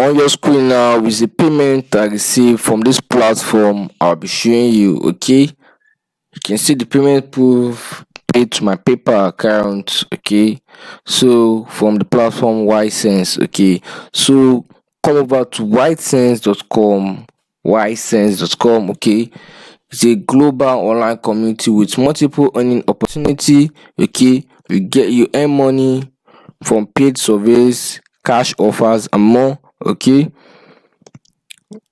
On your screen now is the payment I received from this platform. I'll be showing you. Okay, you can see the payment proof paid to my PayPal account. Okay, so from the platform ySense. Okay, so come over to ySense.com. ySense.com. Okay, it's a global online community with multiple earning opportunity. Okay, you earn money from paid surveys, cash offers, and more. Okay,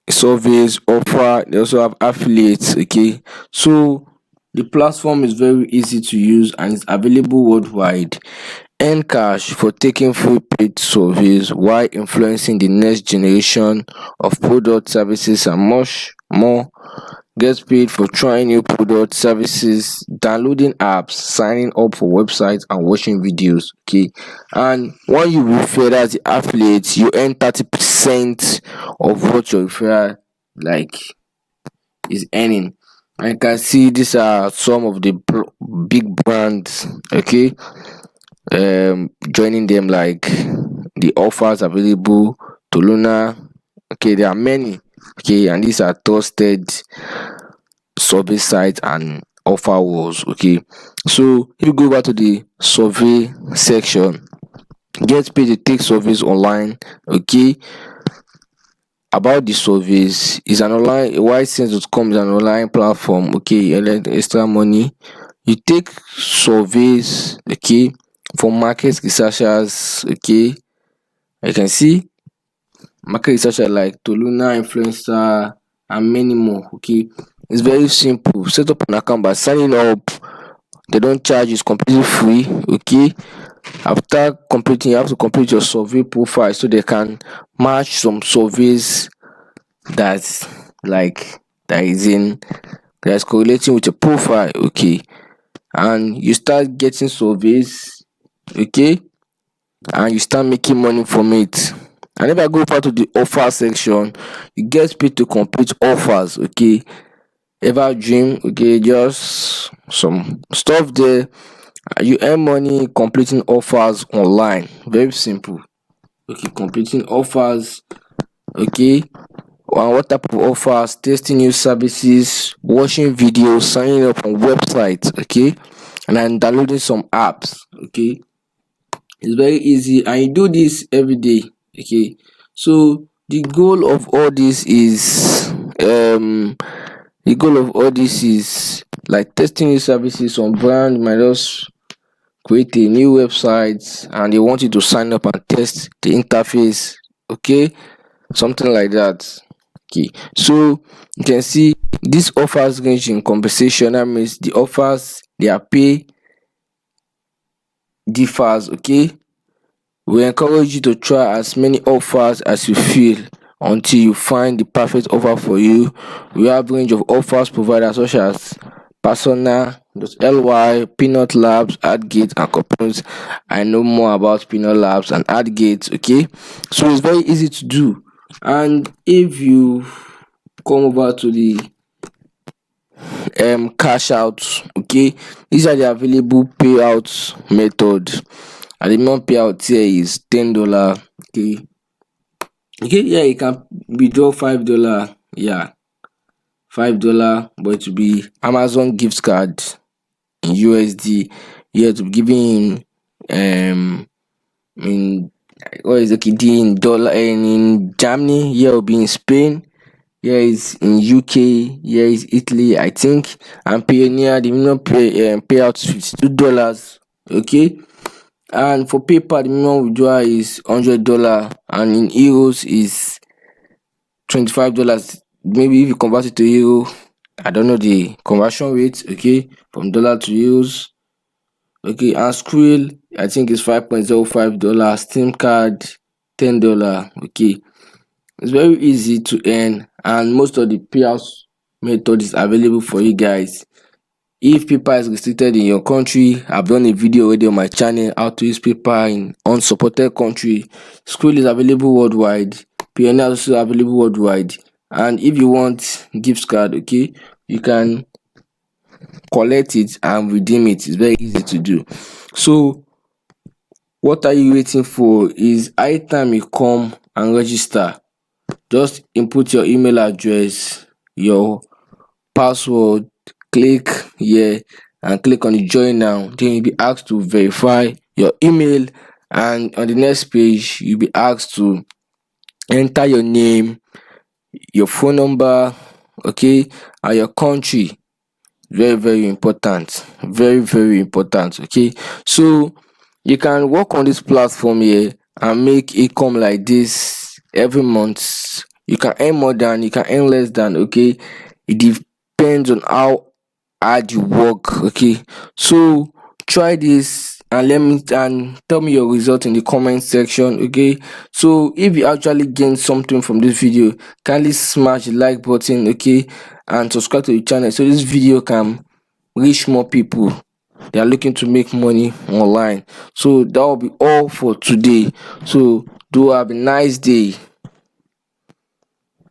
surveys offer, they also have affiliates. Okay, so the platform is very easy to use and it's available worldwide. Earn cash for taking free paid surveys while influencing the next generation of product, services, and much more. Get paid for trying new products, services, downloading apps, signing up for websites, and watching videos. Okay, and when you refer as the affiliate, you earn 30% of what your referral like is earning. And you can see these are some of the big brands. Okay, joining them, like the offers available to Luna. Okay, there are many. Okay, and these are trusted survey sites and offer walls. Okay, so if you go over to the survey section, get paid to take surveys online. Okay, about the surveys, is an online ysense.com is an online platform. Okay, you earn extra money. You take surveys. Okay, from market researchers. Okay, you can see market researcher like Toluna, influencer, and many more. Okay, it's very simple. Set up an account by signing up. They don't charge, it's completely free. Okay, after completing, you have to complete your survey profile so they can match some surveys that's like that is in that's correlating with your profile. Okay, and you start getting surveys. Okay, and you start making money from it. And if I go over to the offer section, you get paid to complete offers. Okay, ever dream. Okay, just some stuff there. You earn money completing offers online. Very simple. Okay, completing offers. Okay, and what type of offers? Testing new services, watching videos, signing up on websites. Okay, and then downloading some apps. Okay, it's very easy and you do this every day. Okay, so the goal of all this is like testing new services. Some brand might just create a new website and they want you to sign up and test the interface. Okay, something like that. Okay, so you can see these offers range in compensation. That means the offers, their pay differs. Okay, we encourage you to try as many offers as you feel until you find the perfect offer for you. We have range of offers providers such as Persona.ly, Peanut Labs, AdGate, and Coupons. I know more about Peanut Labs and AdGate. Okay, so it's very easy to do. And if you come over to the cash out, okay, these are the available payout method. And the minimum payout here is $10. Okay, yeah, you can withdraw $5. Yeah, $5, but it will be Amazon gift card in USD. Yeah, to be giving in what is okay in dollar, and in Germany. Here will be in Spain. Here is in UK. Here is Italy, I think. And Pioneer, the minimum payout is $52. Okay, and for PayPal, the minimum withdrawal is $100, and in euros is $25. Maybe if you convert it to euro, I don't know the conversion rate. Okay, from dollar to euros. Okay, and Skrill, I think it's $5.05. Steam card, $10. Okay, it's very easy to earn, and most of the payouts method is available for you guys. If PayPal is restricted in your country, I've done a video already on my channel how to use PayPal in unsupported country. Skrill is available worldwide. Pioneer is also available worldwide. And if you want gift card, okay, you can collect it and redeem it. It's very easy to do. So what are you waiting for? Is high time you come and register. Just input your email address, your password, click here and click on the join now. Then you'll be asked to verify your email, and on the next page you'll be asked to enter your name, your phone number, okay, and your country. Very very important, very very important. Okay, so you can work on this platform here and make income like this every month. You can earn more than, you can earn less than. Okay, it depends on how hard you work. Okay, so try this and let me and tell me your result in the comment section. Okay, so if you actually gain something from this video, kindly smash the like button, okay, and subscribe to the channel so this video can reach more people. They are looking to make money online. So that will be all for today. So do have a nice day.